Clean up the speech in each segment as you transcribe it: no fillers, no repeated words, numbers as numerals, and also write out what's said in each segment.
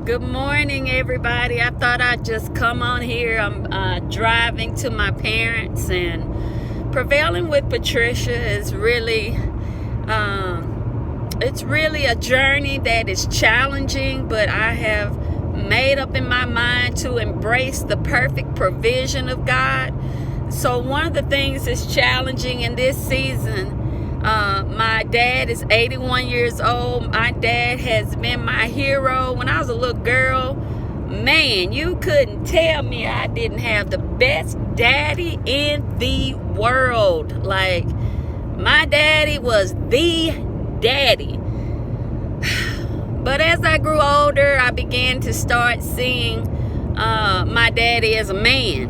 Good morning, everybody. I thought I'd just come on here. I'm driving to my parents, and prevailing with Patricia is really, it's really a journey that is challenging, but I have made up in my mind to embrace the perfect provision of God. So one of the things that's challenging in this season, my dad is 81 years old. My dad has been my hero. When I was a little girl, man, you couldn't tell me I didn't have the best daddy in the world. Like, my daddy was the daddy. But as I grew older, I began to start seeing my daddy as a man.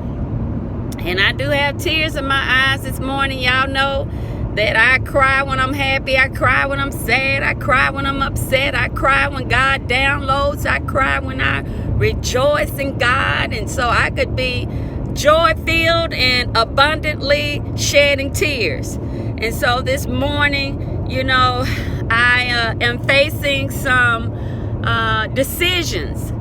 And I do have tears in my eyes this morning. Y'all know that I cry when I'm happy, I cry when I'm sad, I cry when I'm upset, I cry when God downloads, I cry when I rejoice in God. And so I could be joy-filled and abundantly shedding tears. And so this morning, you know, I am facing some decisions.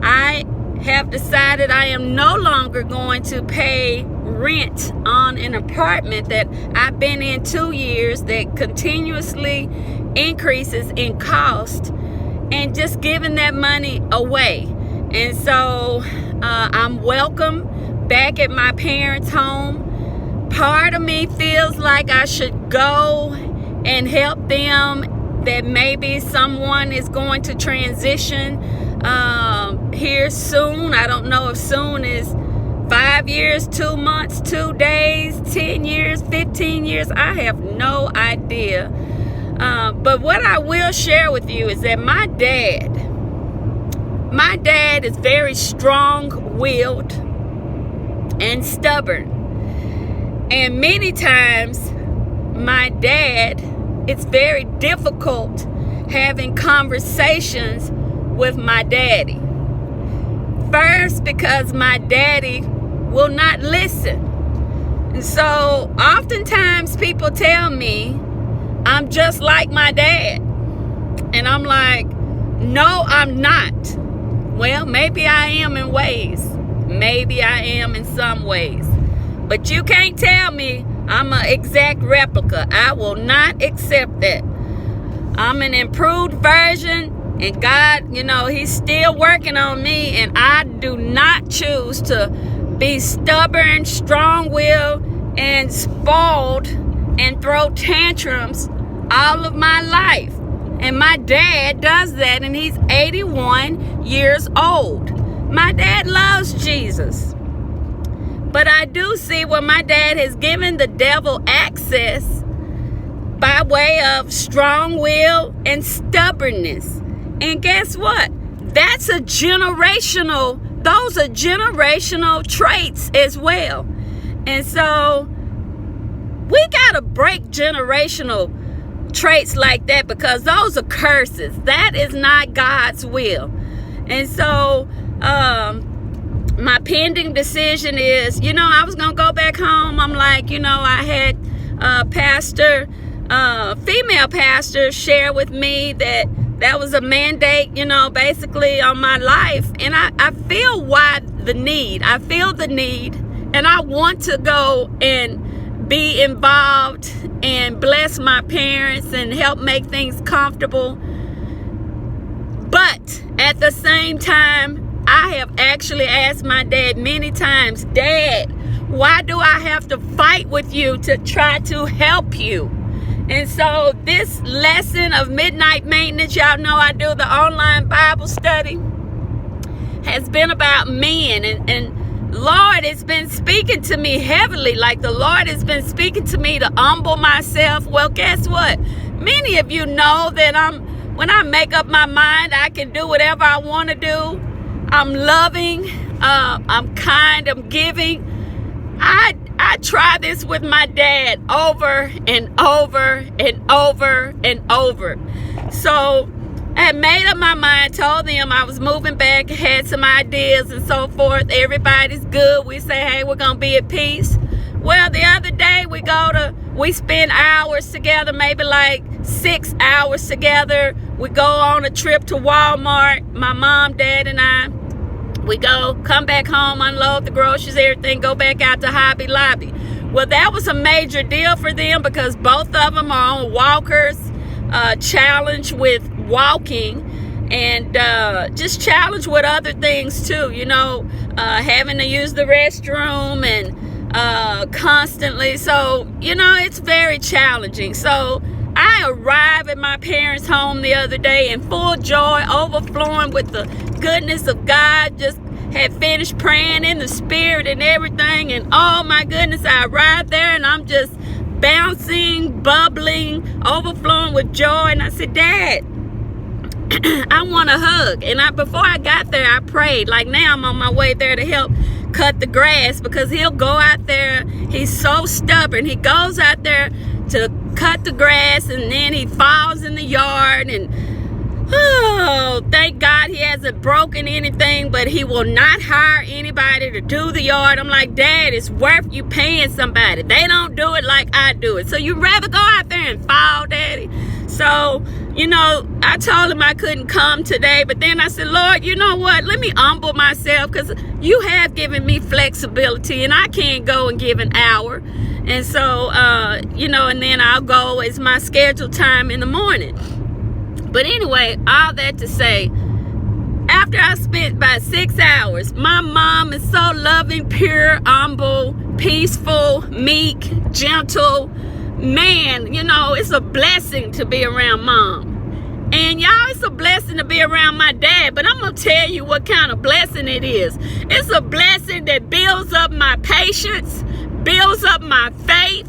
I have decided I am no longer going to pay rent on an apartment that I've been in 2 years that continuously increases in cost, and just giving that money away. And so I'm welcome back at my parents' home. Part of me feels like I should go and help them, that maybe someone is going to transition here soon. I don't know if soon is 5 years, 2 months, 2 days, 10 years, 15 years. I have no idea. But what I will share with you is that my dad is very strong-willed and stubborn. And many times, my dad, it's very difficult having conversations with my daddy. First, because my daddy will not listen. And so oftentimes people tell me I'm just like my dad. And I'm like, no, I'm not. Well, maybe I am in ways. Maybe I am in some ways. But you can't tell me I'm an exact replica. I will not accept that. I'm an improved version. And God, you know, He's still working on me, and I do not choose to be stubborn, strong-willed, and spoiled and throw tantrums all of my life. And my dad does that, and he's 81 years old. My dad loves Jesus. But I do see where my dad has given the devil access by way of strong will and stubbornness. And guess what? Those are generational traits as well. And so we got to break generational traits like that, because those are curses. That is not God's will. And so my pending decision is, you know, I was going to go back home. I'm like, you know, I had female pastor share with me that was a mandate, you know, basically on my life. And I feel the need, and I want to go and be involved and bless my parents and help make things comfortable. But at the same time, I have actually asked my dad many times, Dad, why do I have to fight with you to try to help you? And so this lesson of midnight maintenance, y'all know I do the online Bible study, has been about men. And Lord, it's been speaking to me heavily. Like, the Lord has been speaking to me to humble myself. Well, guess what? Many of you know that when I make up my mind, I can do whatever I want to do. I'm loving, I'm kind, I'm giving. I try this with my dad over and over and over and over. So I had made up my mind, told them I was moving back, had some ideas and so forth. Everybody's good. We say, hey, we're going to be at peace. Well, the other day we spend hours together, maybe like 6 hours together, We go on a trip to Walmart, my mom, dad, and I. We go, come back home, unload the groceries, everything, go back out to Hobby Lobby. Well, that was a major deal for them because both of them are on walkers, challenged with walking, and just challenged with other things too, having to use the restroom and constantly. So, it's very challenging. So I arrived at my parents' home the other day in full joy, overflowing with the goodness of God. Just had finished praying in the spirit and everything, and oh my goodness, I arrived there and I'm just bouncing, bubbling, overflowing with joy. And I said, Dad, I want a hug. And before I got there, I prayed. Like, now I'm on my way there to help cut the grass, because he'll go out there. He's so stubborn. He goes out there to cut the grass, and then he falls in the yard, and oh, thank God he hasn't broken anything, but he will not hire anybody to do the yard. I'm like, Dad, it's worth you paying somebody. They don't do it like I do it. So you'd rather go out there and fall, Daddy? So, I told him I couldn't come today, but then I said, Lord, you know what? Let me humble myself, because you have given me flexibility, and I can't go and give an hour. And so, and then I'll go as my scheduled time in the morning. But anyway, all that to say, after I spent about 6 hours, my mom is so loving, pure, humble, peaceful, meek, gentle. Man, it's a blessing to be around Mom. And y'all, it's a blessing to be around my dad, but I'm going to tell you what kind of blessing it is. It's a blessing that builds up my patience, builds up my faith,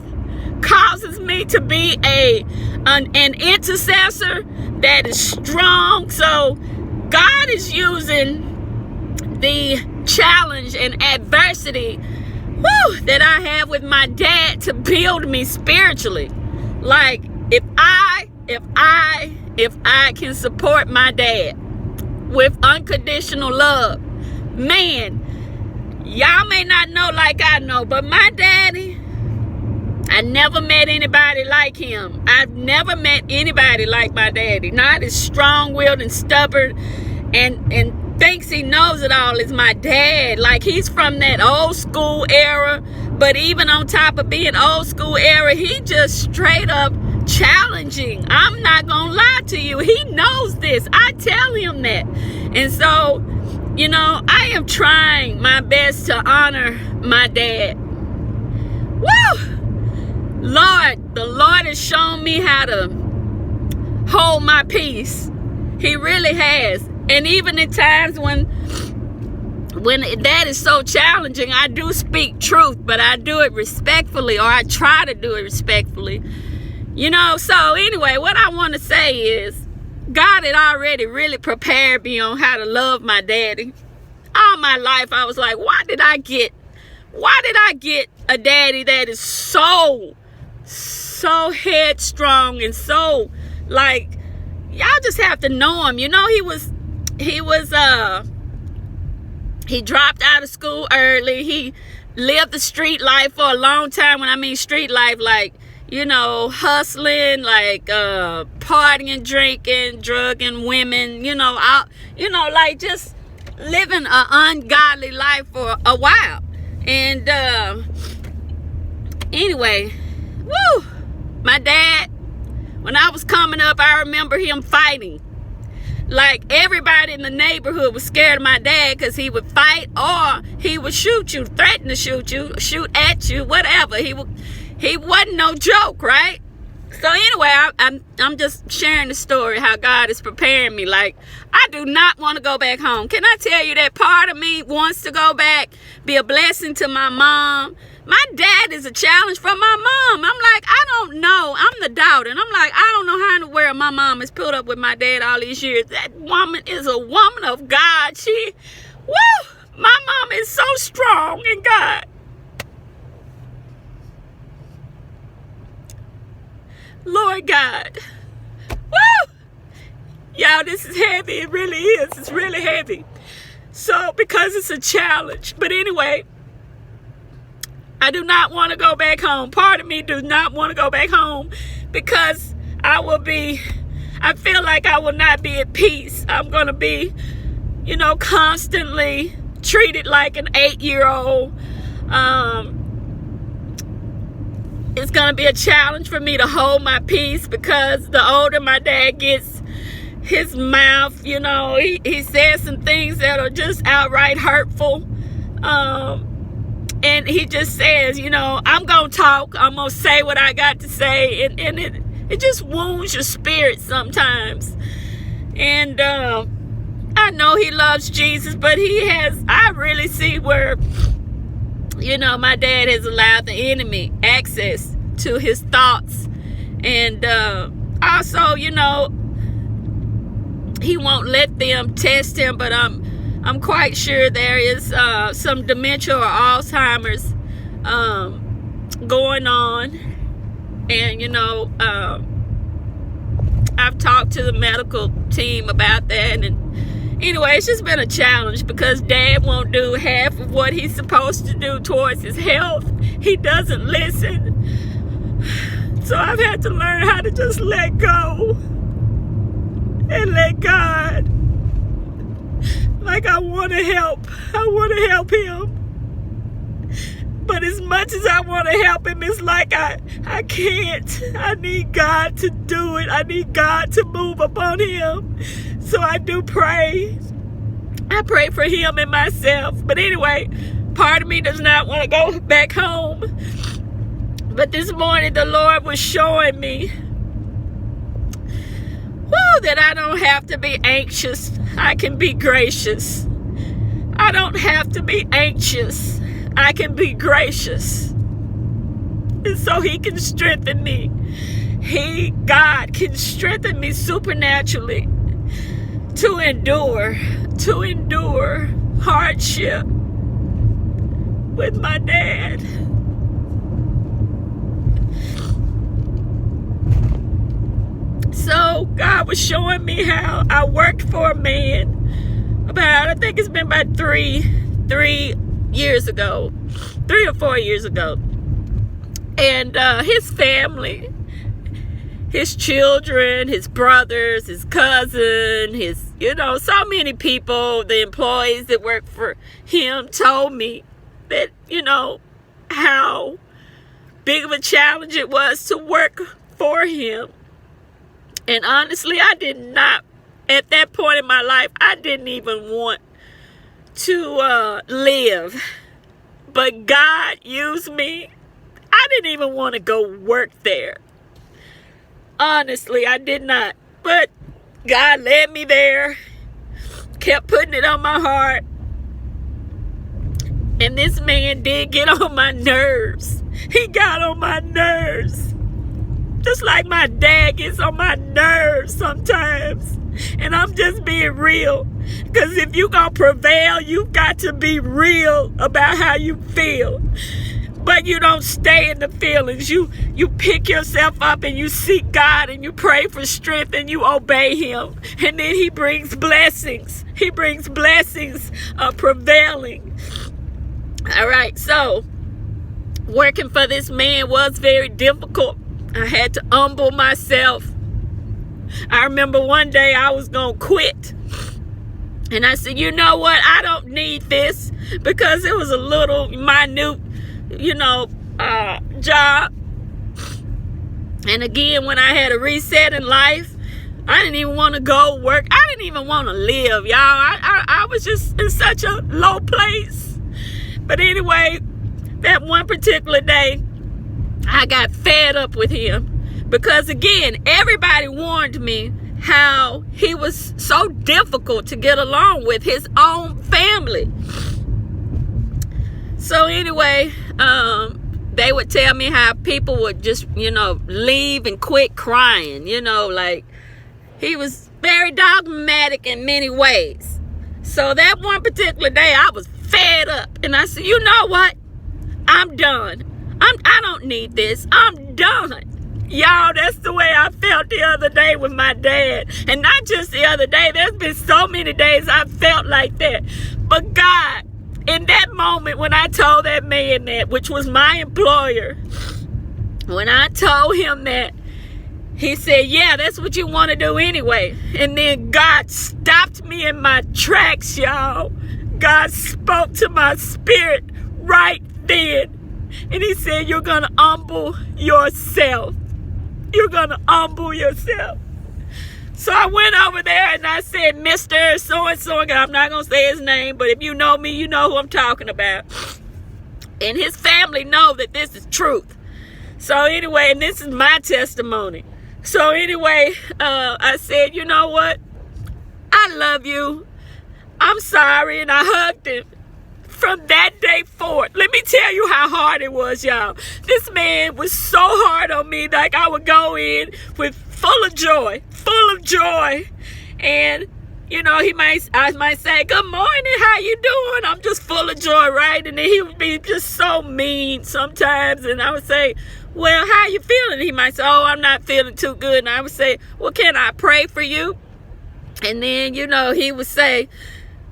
causes me to be an intercessor that is strong. So God is using the challenge and adversity that I have with my dad to build me spiritually. Like, if I can support my dad with unconditional love, man, y'all may not know like I know, but my daddy, I never met anybody like him. I've never met anybody like my daddy. Not as strong-willed and stubborn and thinks he knows it all as my dad. Like, he's from that old school era, but even on top of being old school era, he just straight up challenging. I'm not gonna lie to you. He knows this. I tell him that. And so, I am trying my best to honor my dad. Woo! Lord, the Lord has shown me how to hold my peace. He really has. And even in times when that is so challenging, I do speak truth, but I do it respectfully, or I try to do it respectfully. So anyway, what I want to say is, God had already really prepared me on how to love my daddy. All my life, I was like, why did I get a daddy that is so headstrong and so, like, y'all just have to know him. He dropped out of school early. He lived the street life for a long time. When I mean street life, like, hustling, like, partying, drinking, drugging women, like just living an ungodly life for a while. And, anyway, my dad, when I was coming up, I remember him fighting. Like, everybody in the neighborhood was scared of my dad because he would fight, or he would shoot you, threaten to shoot you, shoot at you, whatever. He wasn't no joke, right? So anyway, I'm just sharing the story, how God is preparing me. Like, I do not want to go back home. Can I tell you that part of me wants to go back, be a blessing to my mom? My dad is a challenge for my mom. I'm like, I don't know. I'm the daughter. And I'm like, I don't know how in the world my mom has put up with my dad all these years. That woman is a woman of God. My mom is so strong in God. Lord God. Y'all, this is heavy. It really is. It's really heavy. So, because it's a challenge. But anyway, I do not want to go back home. Part of me does not want to go back home because I will be I feel like I will not be at peace. I'm going to be, constantly treated like an 8-year-old. It's going to be a challenge for me to hold my peace, because the older my dad gets, his mouth, he says some things that are just outright hurtful. And he just says, I'm going to talk. I'm going to say what I got to say. And it just wounds your spirit sometimes. And I know he loves Jesus, but I really see where, my dad has allowed the enemy access to his thoughts. And also, he won't let them test him, but I'm quite sure there is some dementia or Alzheimer's going on. And, I've talked to the medical team about that. And anyway, it's just been a challenge, because Dad won't do half of what he's supposed to do towards his health. He doesn't listen. So I've had to learn how to just let go and let God. Like, I want to help him. But as much as I want to help him, it's like I can't. I need God to do it. I need God to move upon him. So I do pray. I pray for him and myself. But anyway, part of me does not want to go back home. But this morning the Lord was showing me that I don't have to be anxious. I can be gracious. I don't have to be anxious. I can be gracious. And so he can strengthen me. God can strengthen me supernaturally to endure hardship with my dad. So God was showing me how I worked for a man I think it's been about 3 years ago, 3 or 4 years ago. And his family, his children, his brothers, his cousin, so many people, the employees that work for him told me that, how big of a challenge it was to work for him. And honestly, I did not, at that point in my life, I didn't even want to live. But God used me. I didn't even want to go work there. Honestly, I did not. But God led me there, kept putting it on my heart. And this man did get on my nerves. He got on my nerves. Just like my dad gets on my nerves sometimes. And I'm just being real. Because if you're going to prevail, you've got to be real about how you feel. But you don't stay in the feelings. You pick yourself up and you seek God and you pray for strength and you obey him. And then he brings blessings. He brings blessings of prevailing. All right, so working for this man was very difficult. I had to humble myself. I remember one day I was going to quit. And I said, you know what? I don't need this, because it was a little minute, job. And again, when I had a reset in life, I didn't even want to go work. I didn't even want to live, y'all. I was just in such a low place. But anyway, that one particular day, I got fed up with him. Because again, everybody warned me how he was so difficult to get along with, his own family. So anyway, they would tell me how people would just, leave and quit crying. Like he was very dogmatic in many ways. So that one particular day, I was fed up. And I said, you know what? I'm done. I don't need this. I'm done. Y'all, that's the way I felt the other day with my dad. And not just the other day. There's been so many days I felt like that. But God, in that moment when I told that man that, which was my employer, when I told him that, He said, yeah, that's what you want to do anyway. And then God stopped me in my tracks, y'all. God spoke to my spirit right then. And he said, you're going to humble yourself. You're going to humble yourself. So I went over there and I said, Mr. So-and-so, I'm not going to say his name, but if you know me, you know who I'm talking about. And his family know that this is truth. So anyway, and this is my testimony. So anyway, I said, you know what? I love you. I'm sorry. And I hugged him. From that day forward, let me tell you how hard it was, y'all. This man was so hard on me. Like, I would go in with full of joy. And, you know, I might say, good morning, how you doing? I'm just full of joy, right? And then he would be just so mean sometimes. And I would say, well, how you feeling? He might say, oh, I'm not feeling too good. And I would say, well, can I pray for you? And then, you know, he would say,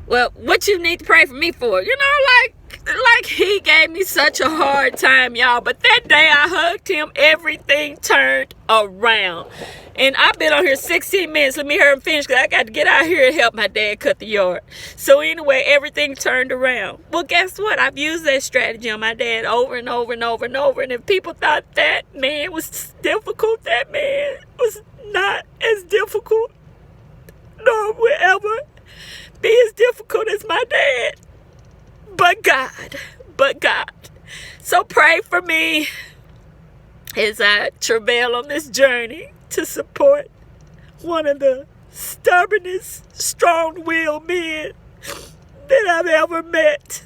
well, what you need to pray for me for? You know, like he gave me such a hard time, y'all. But that day I hugged him, everything turned around. And I've been on here 16 minutes. Let me hear him finish, because I got to get out here and help my dad cut the yard. So anyway, everything turned around. Well, guess what? I've used that strategy on my dad over and over and over and over. And if people thought that man was difficult, that man was not as difficult, nor will ever be as difficult as my dad. But God. So pray for me as I travail on this journey to support one of the stubbornest, strong-willed men that I've ever met.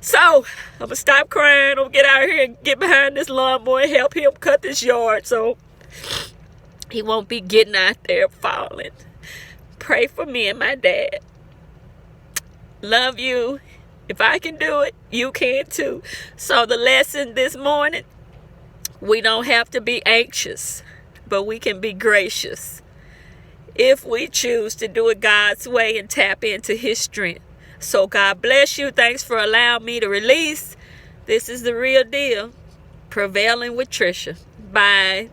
So I'm going to stop crying. I'm going to get out here and get behind this lawnmower and help him cut this yard so he won't be getting out there falling. Pray for me and my dad. Love you. If I can do it, you can too. So the lesson this morning, we don't have to be anxious, but we can be gracious if we choose to do it God's way and tap into his strength. So God bless you. Thanks for allowing me to release. This is the real deal. Prevailing with Trisha. Bye.